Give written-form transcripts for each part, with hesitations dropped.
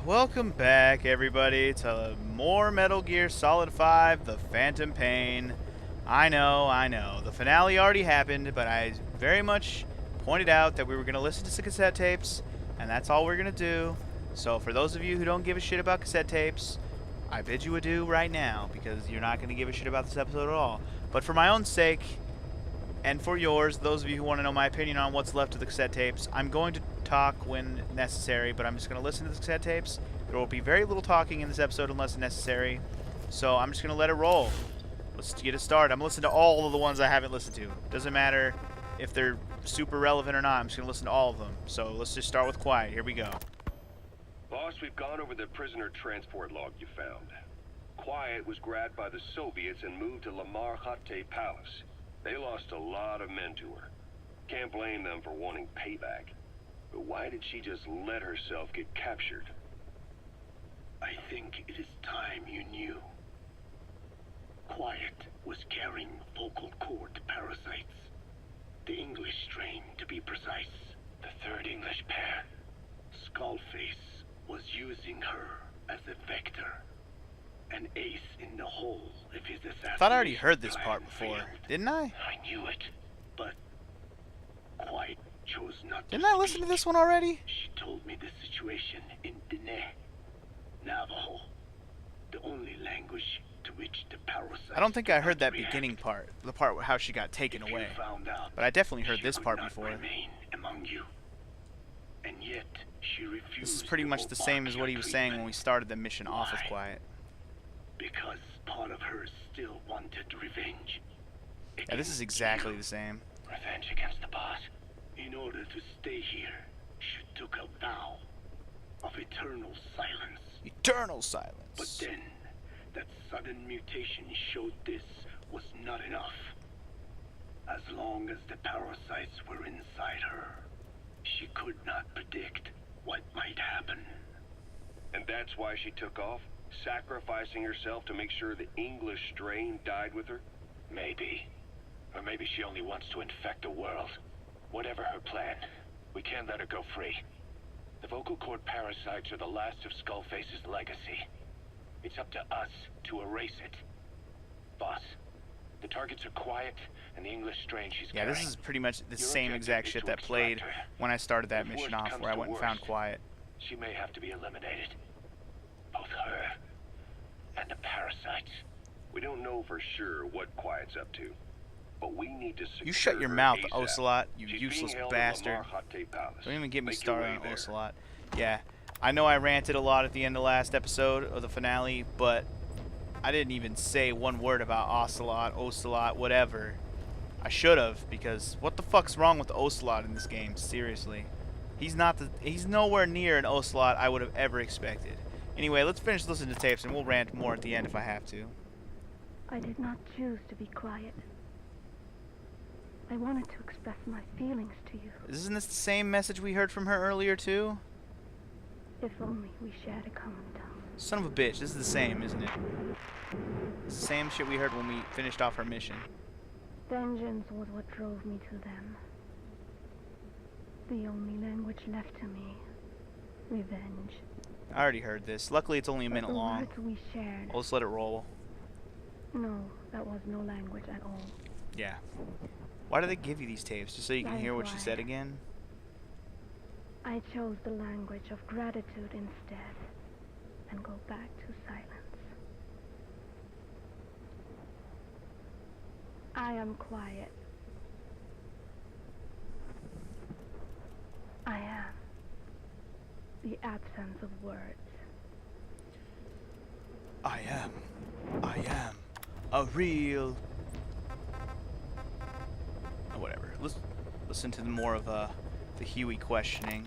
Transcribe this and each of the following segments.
Welcome back, everybody, to more Metal Gear Solid 5, The Phantom Pain. I know. The finale already happened, but I very much pointed out that we were going to listen to some cassette tapes, and that's all we're going to do. So for those of you who don't give a shit about cassette tapes, I bid you adieu right now, because you're not going to give a shit about this episode at all. But for my own sake, and for yours, those of you who want to know my opinion on what's left of the cassette tapes, I'm going to talk when necessary, but I'm just going to listen to the cassette tapes. There will be very little talking in this episode unless necessary, so I'm just going to let it roll. Let's get it started. I'm going to listen to all of the ones I haven't listened to. Doesn't matter if they're super relevant or not. I'm just going to listen to all of them. So let's just start with Quiet. Here we go. Boss, we've gone over the prisoner transport log you found. Quiet was grabbed by the Soviets and moved to Lamar Khatte Palace. They lost a lot of men to her. Can't blame them for wanting payback. But why did she just let herself get captured? I think it is time you knew. Quiet was carrying vocal cord parasites. The English strain, to be precise. The third English pair. Skullface was using her as a vector. An ace in the hole if his assassination I thought I already heard this part before. failed. Didn't I? I knew it, but Quiet chose not to Didn't I listen to this one already? She told me the situation in Dene, Navajo, the only language to which the parasites I don't think I heard that react. beginning part. The part where how she got taken If away. You found out, But I definitely heard she this could part not before. remain among you. And yet she refused. This is pretty to much go the same back as what he your was saying when treatment. we started the mission off with Why? Quiet. Because part of her still wanted revenge. Yeah, this is exactly the same. Revenge against the boss. In order to stay here, she took a vow of eternal silence. Eternal silence. But then, that sudden mutation showed this was not enough. As long as the parasites were inside her, she could not predict what might happen. And that's why she took off? Sacrificing herself to make sure the English strain died with her? Maybe. Or maybe she only wants to infect the world. Whatever her plan, we can't let her go free. The vocal cord parasites are the last of Skullface's legacy. It's up to us to erase it. Boss, the targets are Quiet and the English strain she's Yeah, carrying. this is pretty much the Your same objective exact is shit to that extract played her. when I started that If mission worst off comes where I to went and found worst, Quiet. She may have to be eliminated. Both her and the parasites. We don't know for sure what Quiet's up to. But we need to secure You shut your her mouth, ASAP. Ocelot, you She's useless being held in bastard. Lamar Khatte Palace. Don't even get me Make your started way on there. Ocelot. Yeah, I know I ranted a lot at the end of last episode of the finale, but I didn't even say one word about Ocelot, whatever. I should have, because what the fuck's wrong with the Ocelot in this game? Seriously. He's nowhere near an Ocelot I would have ever expected. Anyway, let's finish listening to tapes and we'll rant more at the end if I have to. I did not choose to be quiet. I wanted to express my feelings to you. Isn't this the same message we heard from her earlier too? If only we shared a common tongue. Son of a bitch, this is the same, isn't it? It's the same shit we heard when we finished off our mission. Vengeance was what drove me to them. The only language left to me. Revenge. I already heard this. Luckily it's only a But minute the long. words we shared. I'll just let it roll. No, that was no language at all. Yeah. Why do they give you these tapes? Just so you can That hear is what she why. said again? I chose the language of gratitude instead, and go back to silence. I am quiet. I am the absence of words. I am a real... Oh, whatever. Let's listen to more of the Huey questioning.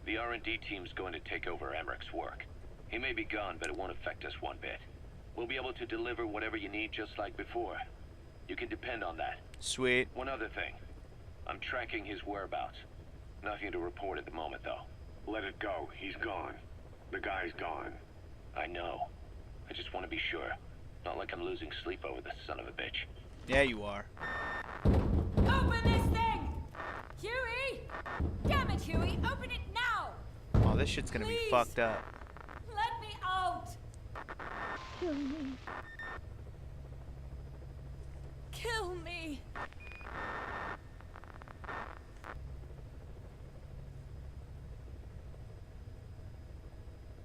The R&D team's going to take over Emmerich's work. He may be gone, but it won't affect us one bit. We'll be able to deliver whatever you need just like before. You can depend on that. Sweet. One other thing. I'm tracking his whereabouts. Nothing to report at the moment, though. Let it go. He's gone. The guy's gone. I know. I just want to be sure. Not like I'm losing sleep over this son of a bitch. Yeah, you are. Open this thing! Huey! Damn it, Huey! Open it now! Oh, this shit's gonna be Please. fucked up. Kill me. Kill me!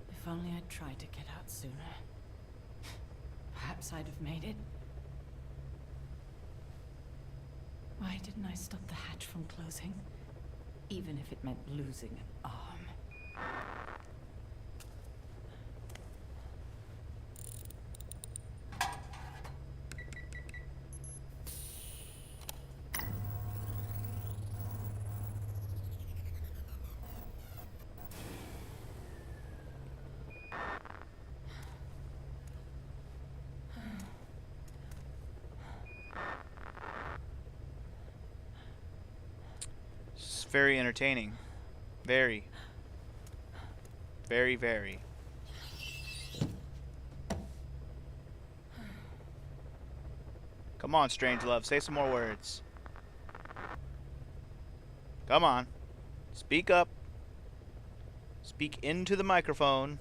If only I'd tried to get out sooner. Perhaps I'd have made it. Why didn't I stop the hatch from closing? Even if it meant losing an arm. It's very entertaining. Very. Very, very. Come on, Strangelove, say some more words. Come on. Speak up. Speak into the microphone.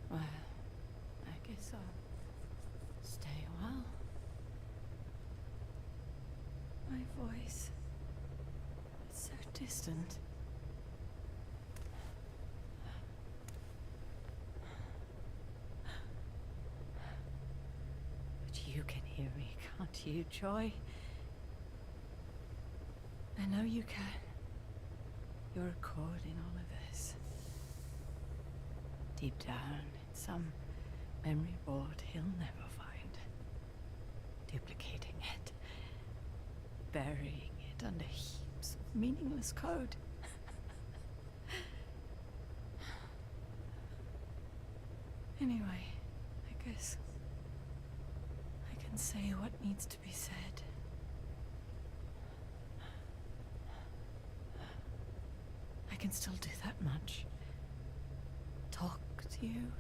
Well, I guess I'll stay a while. My voice is so distant. But you can hear me, can't you, Joy? I know you can. You're a chord in all of this. Deep down in some memory board he'll never find. Duplicating it. Burying it under heaps of meaningless code. Anyway, I guess I can say what needs to be said. I can still do that much. Talk to you.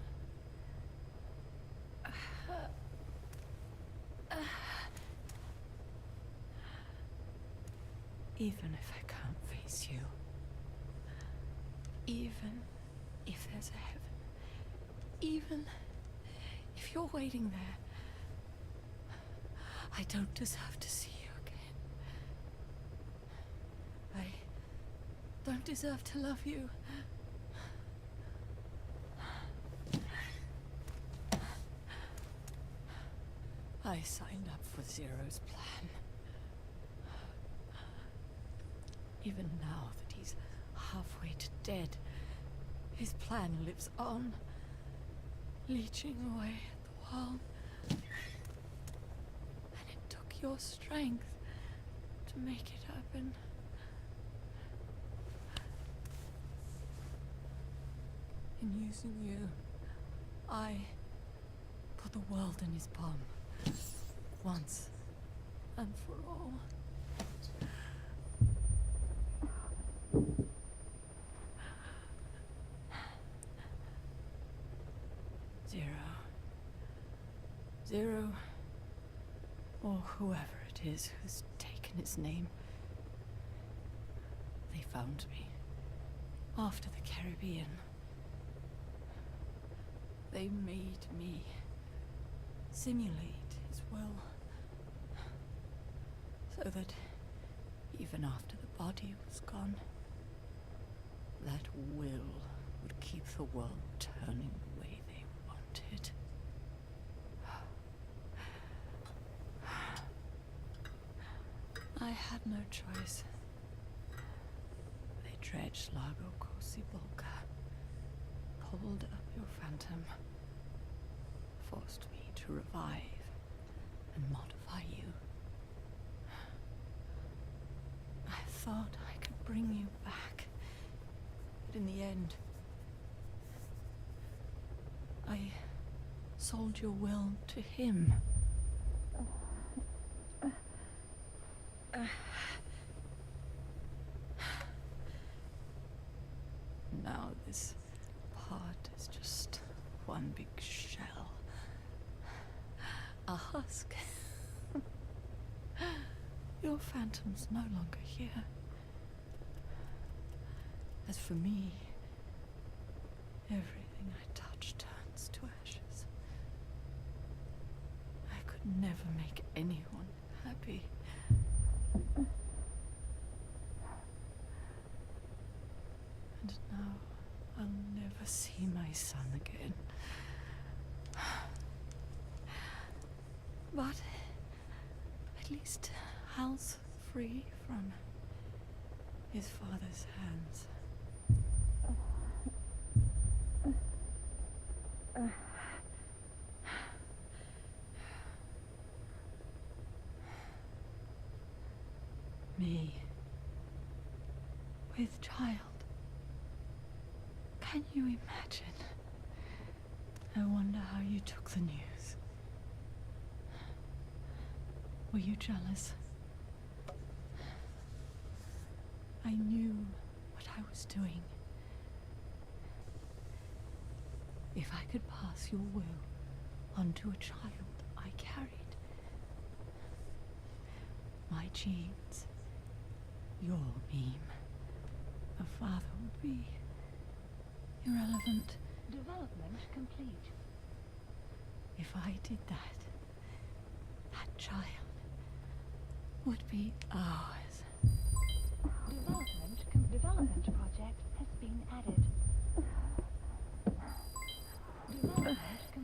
Even if I can't face you. Even if there's a heaven. Even if you're waiting there. I don't deserve to see you again. I don't deserve to love you. I signed up for Zero's plan. Even now that he's halfway to dead, his plan lives on, leeching away at the world. And it took your strength to make it happen. In using you, I put the world in his palm. Once and for all. Zero, or whoever it is who's taken his name. They found me after the Caribbean. They made me simulate his will, so that even after the body was gone, that will would keep the world turning the way they wanted. I had no choice. They dredged Lago Cosibolca, pulled up your phantom, forced me to revive and modify you. I thought I could bring you back, but in the end, I sold your will to him. Now this part is just one big shell. A husk. Your phantom's no longer here. As for me, everything I touch turns to ashes. never make anyone happy. And now I'll never see my son again. But at least Hal's free from his father's hands. Me, with child. Can you imagine? I wonder how you took the news. Were you jealous? I knew what I was doing. If I could pass your will onto a child I carried, my genes, your meme, a father would be irrelevant. Development complete. If I did that, that child would be ours. Development project has been added.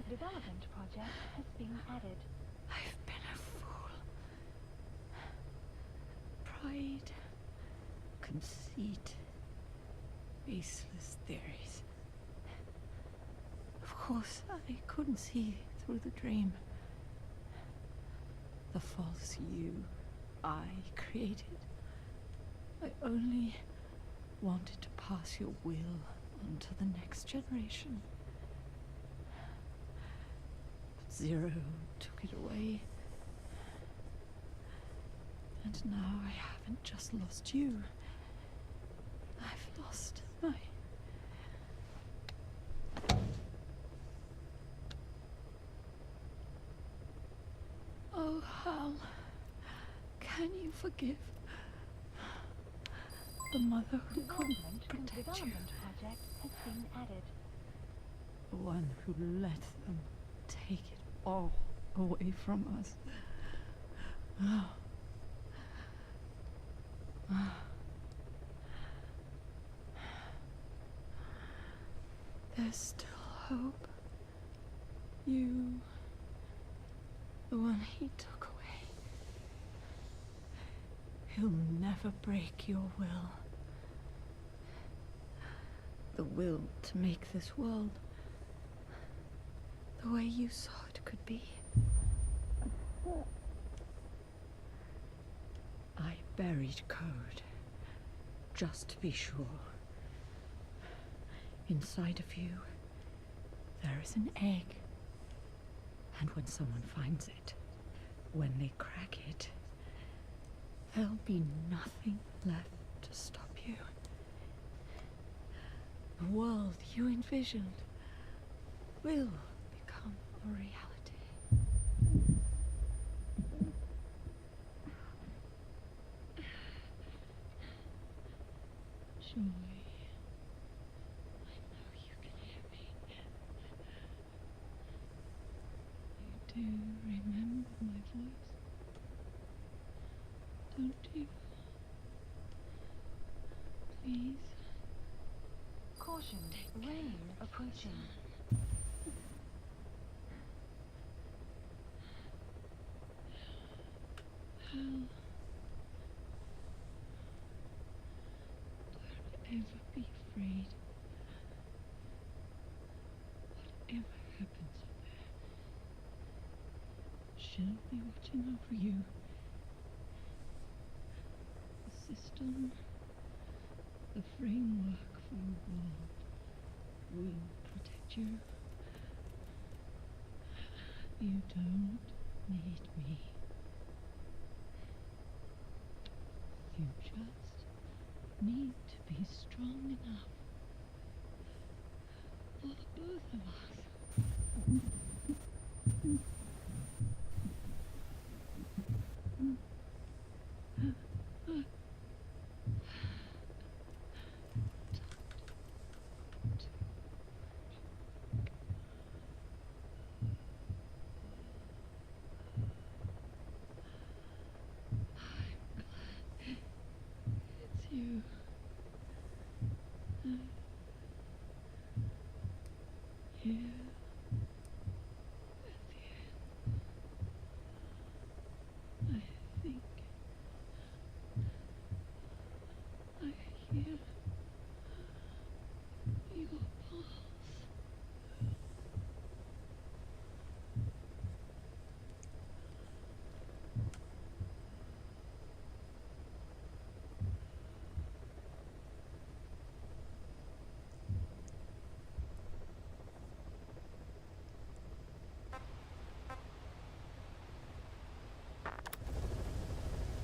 Development project has been added. I've been a fool. Pride, conceit, baseless theories. Of course, I couldn't see through the dream. The false you I created. I only wanted to pass your will on to the next generation. But Zero took it away. And now I haven't just lost you. I've lost my... Oh, Hal. Can you forgive the mother who couldn't protect you? Development project has been added. The one who let them take it all away from us. Oh. There's still hope. You, the one he took away. He'll never break your will. The will to make this world the way you saw it could be. I buried code, just to be sure. Inside of you, there is an egg. And when someone finds it, when they crack it, there'll be nothing left to stop you. The world you envisioned will become a reality. Joy, I know you can hear me. You do remember my voice, don't you? Please. Caution, rain approaching. Hal, don't ever be afraid. Whatever happens up there, she'll be watching over you. The system, the framework for your world will protect you. You don't need me. You just need to be strong enough for the both of us.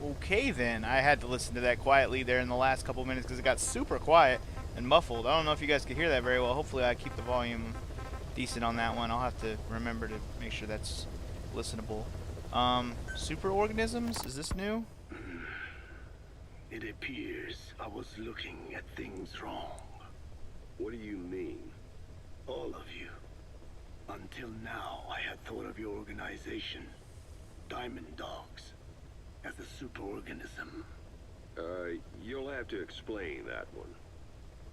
Okay then, I had to listen to that quietly there in the last couple minutes because it got super quiet and muffled. I don't know if you guys could hear that very well. Hopefully I keep the volume decent on that one. I'll have to remember to make sure that's listenable. Superorganisms? Is this new? It appears I was looking at things wrong. What do you mean? All of you. Until now, I had thought of your organization, Diamond Dogs, as a superorganism. You'll have to explain that one.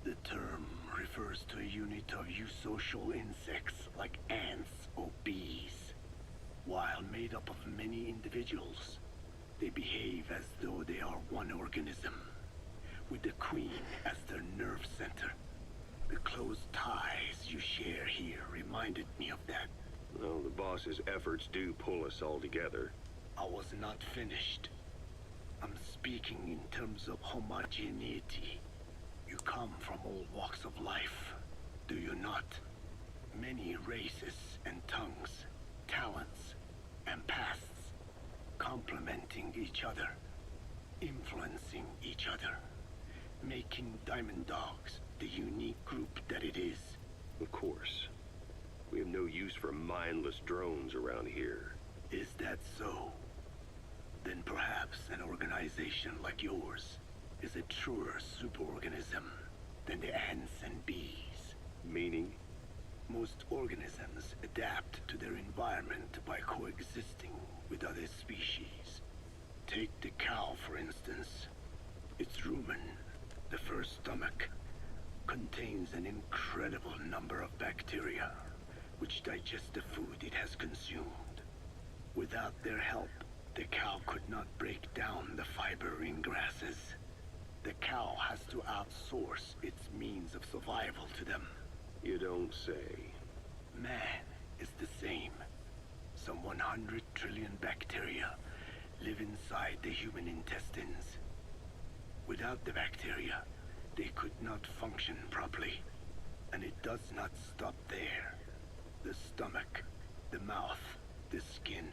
The term refers to a unit of eusocial insects like ants or bees. While made up of many individuals, they behave as though they are one organism, with the queen as their nerve center. The close ties you share here reminded me of that. Well, the boss's efforts do pull us all together. I was not finished. I'm speaking in terms of homogeneity. You come from all walks of life, do you not? Many races and tongues, talents and pasts, complementing each other, influencing each other, making Diamond Dogs the unique group that it is. Of course. We have no use for mindless drones around here. Is that so? Then perhaps an organization like yours is a truer superorganism than the ants and bees. Meaning? Most organisms adapt to their environment by coexisting with other species. Take the cow, for instance. Its rumen, the first stomach, contains an incredible number of bacteria which digest the food it has consumed. Without their help, the cow could not break down the fiber in grasses. The cow has to outsource its means of survival to them. You don't say. Man is the same. Some 100 trillion bacteria live inside the human intestines. Without the bacteria, they could not function properly. And it does not stop there. The stomach, the mouth, the skin,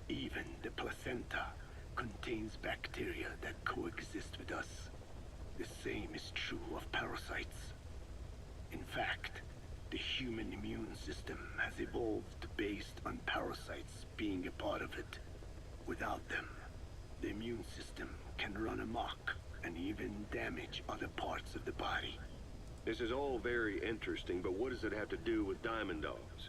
even the placenta contains bacteria that coexist with us. The same is true of parasites. In fact, the human immune system has evolved based on parasites being a part of it. Without them, the immune system can run amok and even damage other parts of the body. This is all very interesting, but what does it have to do with Diamond Dogs?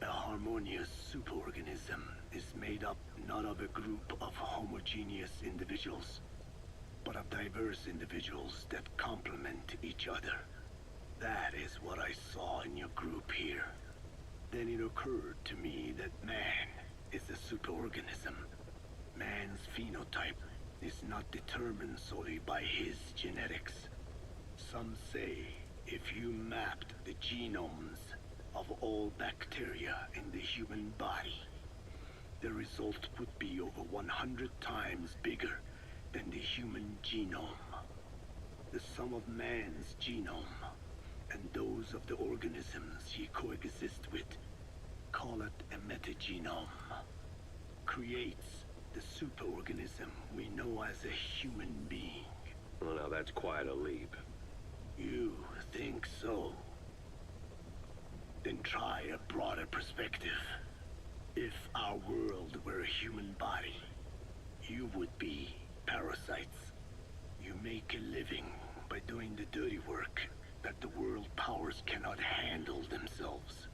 A harmonious superorganism is made up not of a group of homogeneous individuals, but of diverse individuals that complement each other. That is what I saw in your group here. Then it occurred to me that man is a superorganism. Man's phenotype is not determined solely by his genetics. Some say if you mapped the genomes of all bacteria in the human body, the result would be over 100 times bigger than the human genome. The sum of man's genome and those of the organisms he coexists with, call it a metagenome, creates the superorganism we know as a human being. Well, now that's quite a leap. You think so? Then try a broader perspective. If our world were a human body, you would be parasites. You make a living by doing the dirty work that the world powers cannot handle themselves.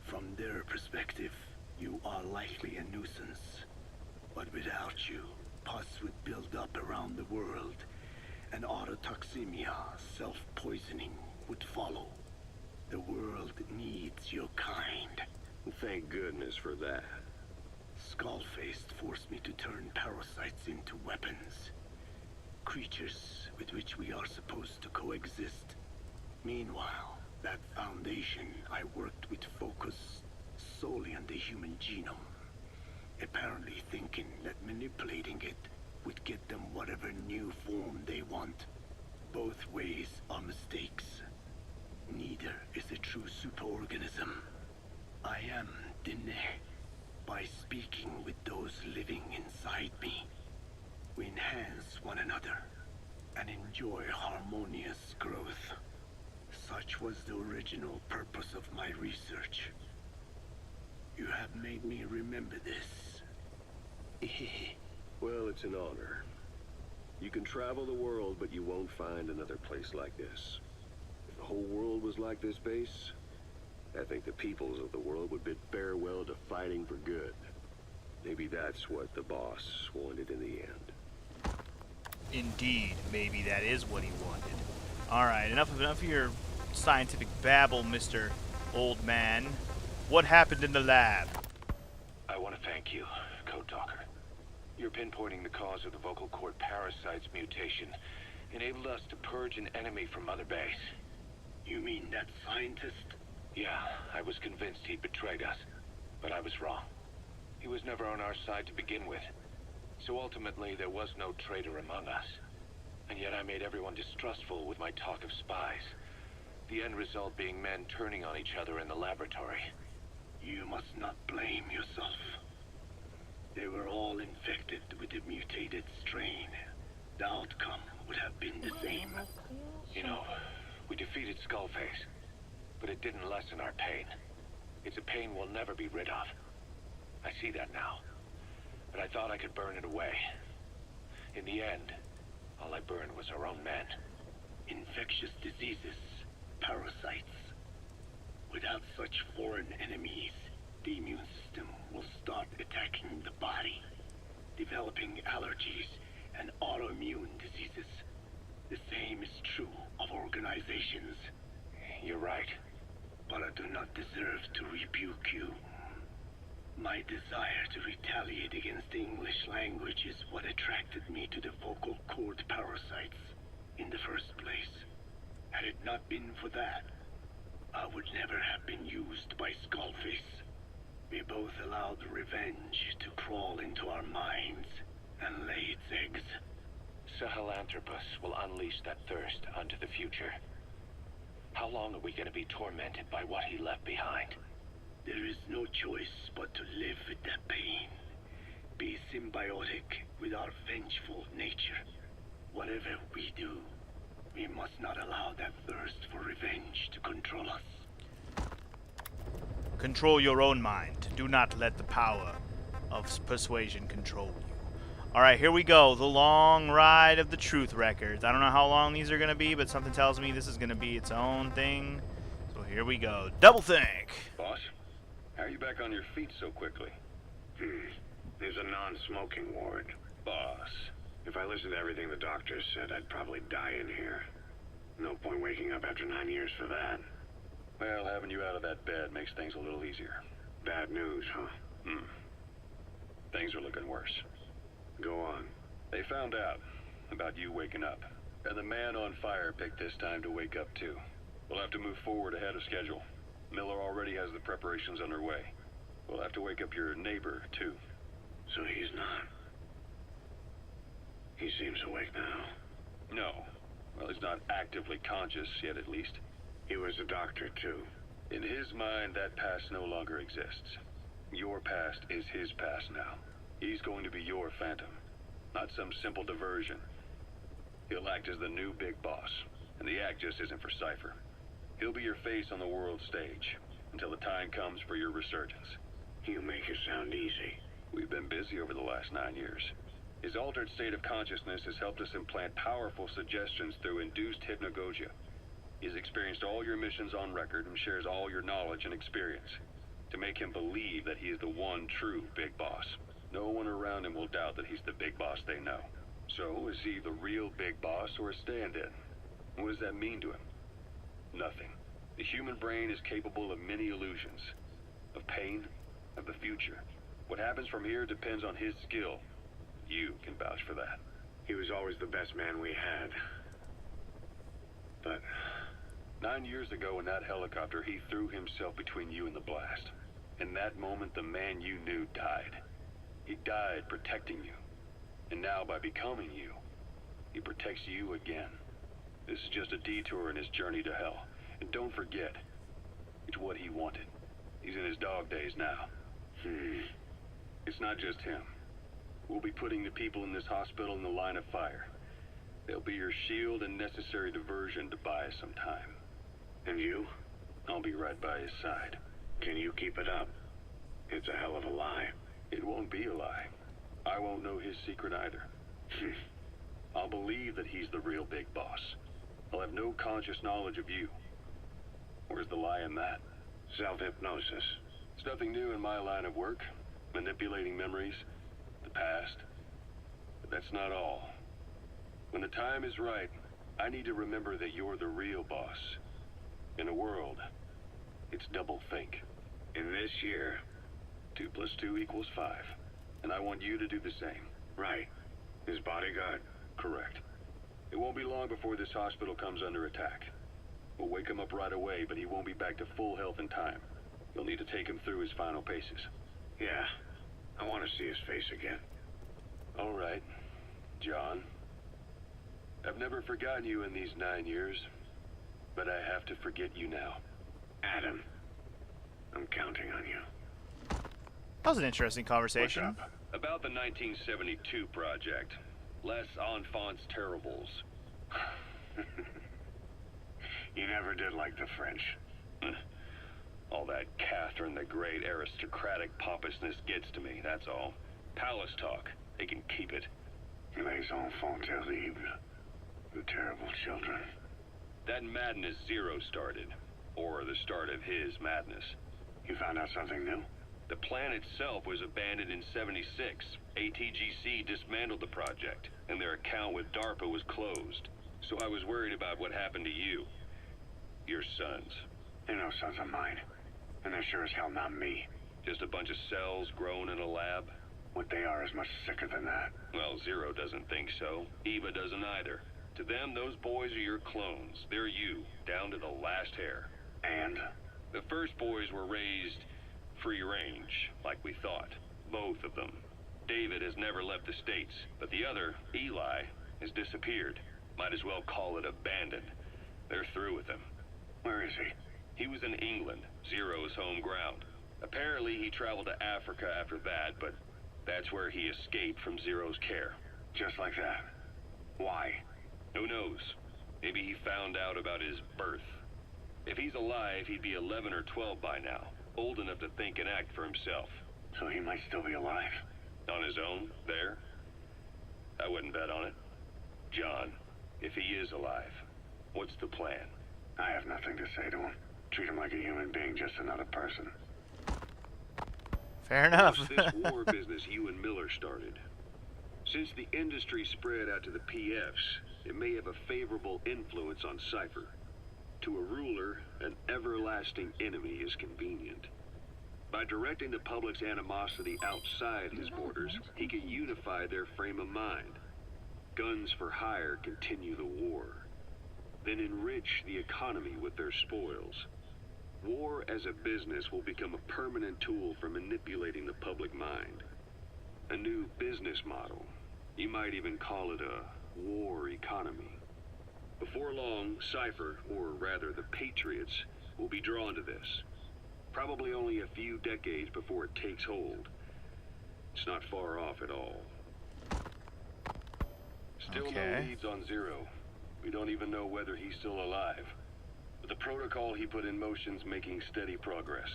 From their perspective, you are likely a nuisance. But without you, pus would build up around the world, and autotoxemia, self-poisoning, would follow. The world needs your kind. Thank goodness for that. Skullfaced forced me to turn parasites into weapons. Creatures with which we are supposed to coexist. Meanwhile, that foundation I worked with focused solely on the human genome. Apparently thinking that manipulating it would get them whatever new form they want. Both ways are mistakes. Neither is a true superorganism. I am Dine. By speaking with those living inside me, We enhance one another and enjoy harmonious growth. Such was the original purpose of my research. You have made me remember this. Well, it's an honor. You can travel the world, but you won't find another place like this. If the whole world was like this base, I think the peoples of the world would bid farewell to fighting for good. Maybe that's what the boss wanted in the end. Indeed, maybe that is what he wanted. Alright, enough of your scientific babble, Mr. Old Man. What happened in the lab? I want to thank you, Code Talker. Your pinpointing the cause of the vocal cord parasite's mutation enabled us to purge an enemy from Mother Base. You mean that scientist? Yeah, I was convinced he'd betrayed us, but I was wrong. He was never on our side to begin with, so ultimately there was no traitor among us. And yet I made everyone distrustful with my talk of spies, the end result being men turning on each other in the laboratory. You must not blame yourself. They were all infected with the mutated strain. The outcome would have been the same. You know, we defeated Skullface, but it didn't lessen our pain. It's a pain we'll never be rid of. I see that now, but I thought I could burn it away. In the end, all I burned was our own men. Infectious diseases, parasites. Without such foreign enemies, the immune system will start attacking the body, developing allergies and autoimmune diseases. The same is true of organizations. You're right. But I do not deserve to rebuke you. My desire to retaliate against the English language is what attracted me to the vocal cord parasites in the first place. Had it not been for that, I would never have been used by Skullface. We both allowed revenge to crawl into our minds and lay its eggs. Sahelanthropus will unleash that thirst onto the future. How long are we going to be tormented by what he left behind? There is no choice but to live with that pain. Be symbiotic with our vengeful nature. Whatever we do, we must not allow that thirst for revenge to control us. Control your own mind. Do not let the power of persuasion control you. Alright, here we go. The long ride of the truth records. I don't know how long these are going to be, but something tells me this is going to be its own thing. So here we go. Double think. Boss, how are you back on your feet so quickly? There's a non-smoking ward. Boss. If I listened to everything the doctors said, I'd probably die in here. No point waking up after 9 years for that. Well, having you out of that bed makes things a little easier. Bad news, huh? Things are looking worse. Go on. They found out about you waking up, and the man on fire picked this time to wake up too. We'll have to move forward ahead of schedule. Miller already has the preparations underway. We'll have to wake up your neighbor too. So he's not. He seems awake now. No. Well, he's not actively conscious yet, at least. He was a doctor, too. In his mind, that past no longer exists. Your past is his past now. He's going to be your phantom, not some simple diversion. He'll act as the new big boss, and the act just isn't for Cypher. He'll be your face on the world stage, until the time comes for your resurgence. You make it sound easy. We've been busy over the last 9 years. His altered state of consciousness has helped us implant powerful suggestions through induced hypnagogia. He's experienced all your missions on record and shares all your knowledge and experience to make him believe that he is the one true big boss. No one around him will doubt that he's the big boss they know. So, is he the real big boss or a stand-in? What does that mean to him? Nothing. The human brain is capable of many illusions. Of pain, of the future. What happens from here depends on his skill. You can vouch for that. He was always the best man we had. But 9 years ago in that helicopter, he threw himself between you and the blast. In that moment, the man you knew died. He died protecting you. And now, by becoming you, he protects you again. This is just a detour in his journey to hell. And don't forget, it's what he wanted. He's in his dog days now. It's not just him. We'll be putting the people in this hospital in the line of fire. They'll be your shield and necessary diversion to buy us some time. And you? I'll be right by his side. Can you keep it up? It's a hell of a lie. It won't be a lie. I won't know his secret either. I'll believe that he's the real big boss. I'll have no conscious knowledge of you. Where's the lie in that? Self-hypnosis. It's nothing new in my line of work. Manipulating memories, the past. But that's not all. When the time is right, I need to remember that you're the real boss. In a world, it's double think. In this year. 2 + 2 = 5. And I want you to do the same. Right. His bodyguard? Correct. It won't be long before this hospital comes under attack. We'll wake him up right away, but he won't be back to full health in time. You'll need to take him through his final paces. Yeah. I want to see his face again. All right, John. I've never forgotten you in these 9 years, but I have to forget you now. Adam. I'm counting on you. That was an interesting conversation. What's up? About the 1972 project. Les Enfants Terribles. You never did like the French. All that Catherine the Great aristocratic pompousness gets to me, that's all. Palace talk. They can keep it. Les enfants terribles. The terrible children. That madness Zero started. Or the start of his madness. You found out something new? The plan itself was abandoned in '76. ATGC dismantled the project, and their account with DARPA was closed. So I was worried about what happened to you. Your sons. They're no sons of mine. And they're sure as hell not me. Just a bunch of cells grown in a lab? What they are is much sicker than that. Well, Zero doesn't think so. Eva doesn't either. To them, those boys are your clones. They're you, down to the last hair. And? The first boys were raised free range, like we thought. Both of them. David has never left the States, but the other, Eli, has disappeared. Might as well call it abandoned. They're through with him. Where is he? He was in England, Zero's home ground. Apparently he traveled to Africa after that, but that's where he escaped from Zero's care. Just like that. Why? Who knows? Maybe he found out about his birth. If he's alive, he'd be 11 or 12 by now. Old enough to think and act for himself. So he might still be alive. On his own, there? I wouldn't bet on it. John, if he is alive, what's the plan? I have nothing to say to him. Treat him like a human being, just another person. Fair enough. What's this war business you and Miller started? Since the industry spread out to the PFs, it may have a favorable influence on Cypher. To a ruler, an everlasting enemy is convenient. By directing the public's animosity outside his borders, he can unify their frame of mind. Guns for hire continue the war, then enrich the economy with their spoils. War as a business will become a permanent tool for manipulating the public mind. A new business model. You might even call it a war economy. Before long, Cypher, or rather the Patriots, will be drawn to this. Probably only a few decades before it takes hold. It's not far off at all. Still no leads on Zero. We don't even know whether he's still alive. But the protocol he put in motion's making steady progress.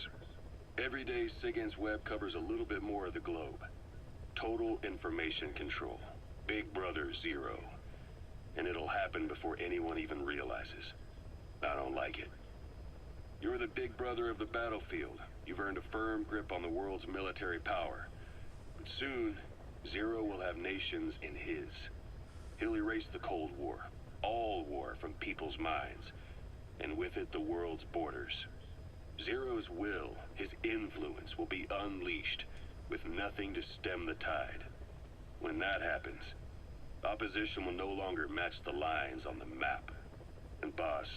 Every day, SIGINT's web covers a little bit more of the globe. Total information control. Big Brother Zero. And it'll happen before anyone even realizes. I don't like it. You're the big brother of the battlefield. You've earned a firm grip on the world's military power. But soon, Zero will have nations in his. He'll erase the Cold War. All war from people's minds. And with it, the world's borders. Zero's will, his influence, will be unleashed, with nothing to stem the tide. When that happens, opposition will no longer match the lines on the map. And boss,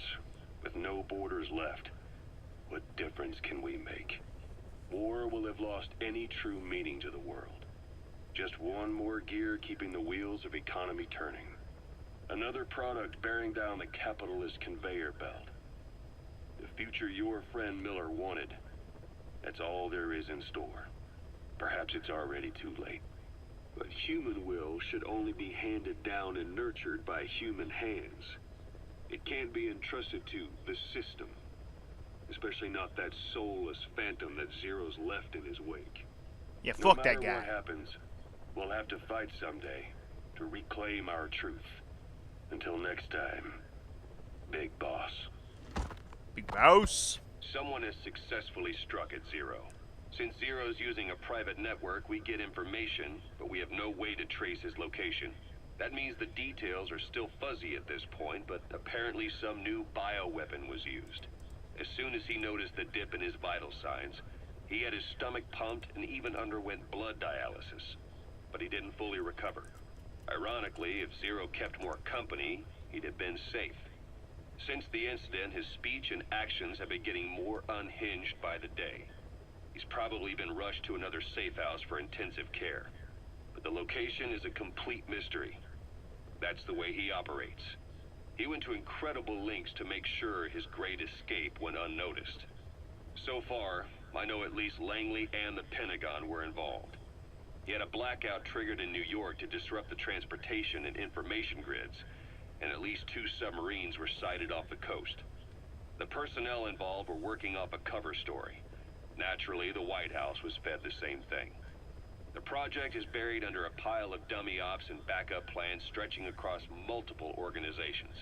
with no borders left, what difference can we make? War will have lost any true meaning to the world. Just one more gear keeping the wheels of economy turning. Another product bearing down the capitalist conveyor belt. The future your friend Miller wanted. That's all there is in store. Perhaps it's already too late. But human will should only be handed down and nurtured by human hands. It can't be entrusted to the system. Especially not that soulless phantom that Zero's left in his wake. Yeah, No fuck that matter guy. what happens, we'll have to fight someday to reclaim our truth. Until next time, Big Boss. Big mouse. Someone has successfully struck at Zero. Since Zero's using a private network, we get information, but we have no way to trace his location. That means the details are still fuzzy at this point, but apparently some new bioweapon was used. As soon as he noticed the dip in his vital signs, he had his stomach pumped and even underwent blood dialysis. But he didn't fully recover. Ironically, if Zero kept more company, he'd have been safe. Since the incident, his speech and actions have been getting more unhinged by the day. He's probably been rushed to another safe house for intensive care. But the location is a complete mystery. That's the way he operates. He went to incredible lengths to make sure his great escape went unnoticed. So far, I know at least Langley and the Pentagon were involved. He had a blackout triggered in New York to disrupt the transportation and information grids, and at least 2 submarines were sighted off the coast. The personnel involved were working off a cover story. Naturally, the White House was fed the same thing. The project is buried under a pile of dummy ops and backup plans stretching across multiple organizations.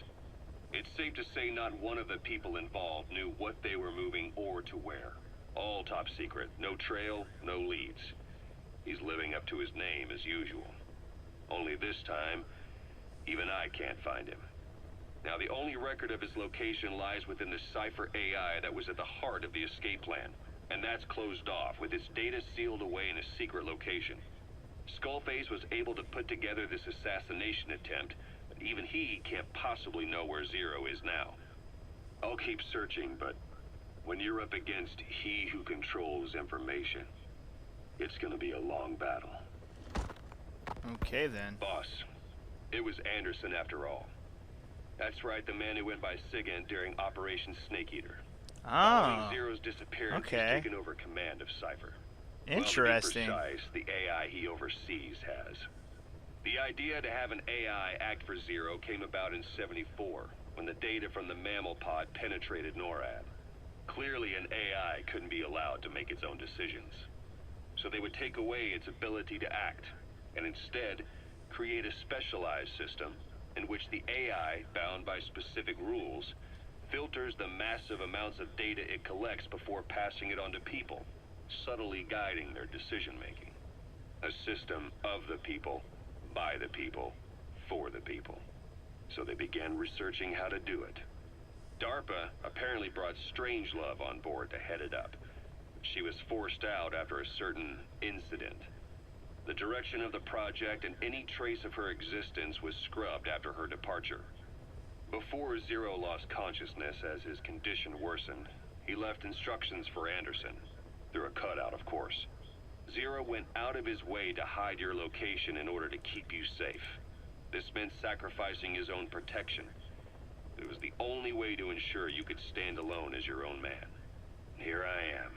It's safe to say not one of the people involved knew what they were moving or to where. All top secret, no trail, no leads. He's living up to his name as usual. Only this time, even I can't find him. Now, the only record of his location lies within the Cypher AI that was at the heart of the escape plan. And that's closed off, with its data sealed away in a secret location. Skullface was able to put together this assassination attempt, but even he can't possibly know where Zero is now. I'll keep searching, but when you're up against he who controls information, it's gonna be a long battle. Okay, then. Boss, it was Anderson after all. That's right, the man who went by SIGINT during Operation Snake Eater. Following Zero's disappearance, he's taken over command of Cypher. Interesting. Well, to be precise, the AI he oversees has. The idea to have an AI act for Zero came about in '74, when the data from the mammal pod penetrated NORAD. Clearly, an AI couldn't be allowed to make its own decisions. So they would take away its ability to act, and instead create a specialized system in which the AI, bound by specific rules, filters the massive amounts of data it collects before passing it on to people, subtly guiding their decision-making. A system of the people, by the people, for the people. So they began researching how to do it. DARPA apparently brought Strangelove on board to head it up. She was forced out after a certain incident. The direction of the project and any trace of her existence was scrubbed after her departure. Before Zero lost consciousness as his condition worsened, he left instructions for Anderson, through a cutout, of course. Zero went out of his way to hide your location in order to keep you safe. This meant sacrificing his own protection. It was the only way to ensure you could stand alone as your own man. Here I am,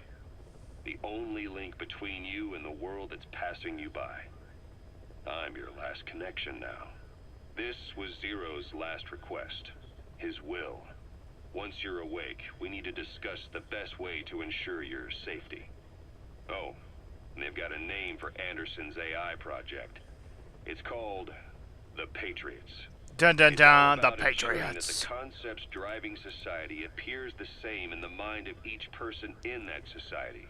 the only link between you and the world that's passing you by. I'm your last connection now. This was Zero's last request, his will. Once you're awake, we need to discuss the best way to ensure your safety. Oh, and they've got a name for Anderson's AI project. It's called the Patriots. Dun dun dun, the That Patriots. the concepts driving society appears the same in the mind of each person in that society.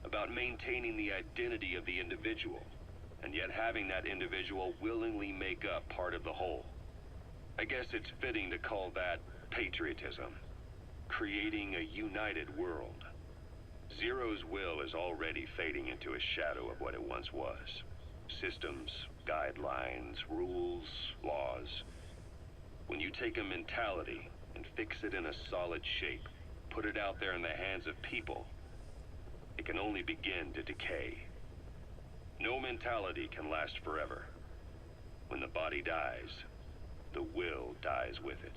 About maintaining the identity of the individual, and yet having that individual willingly make up part of the whole. I guess it's fitting to call that patriotism. Creating a united world. Zero's will is already fading into a shadow of what it once was. Systems, guidelines, rules, laws. When you take a mentality and fix it in a solid shape, put it out there in the hands of people, it can only begin to decay. No mentality can last forever. When the body dies, the will dies with it.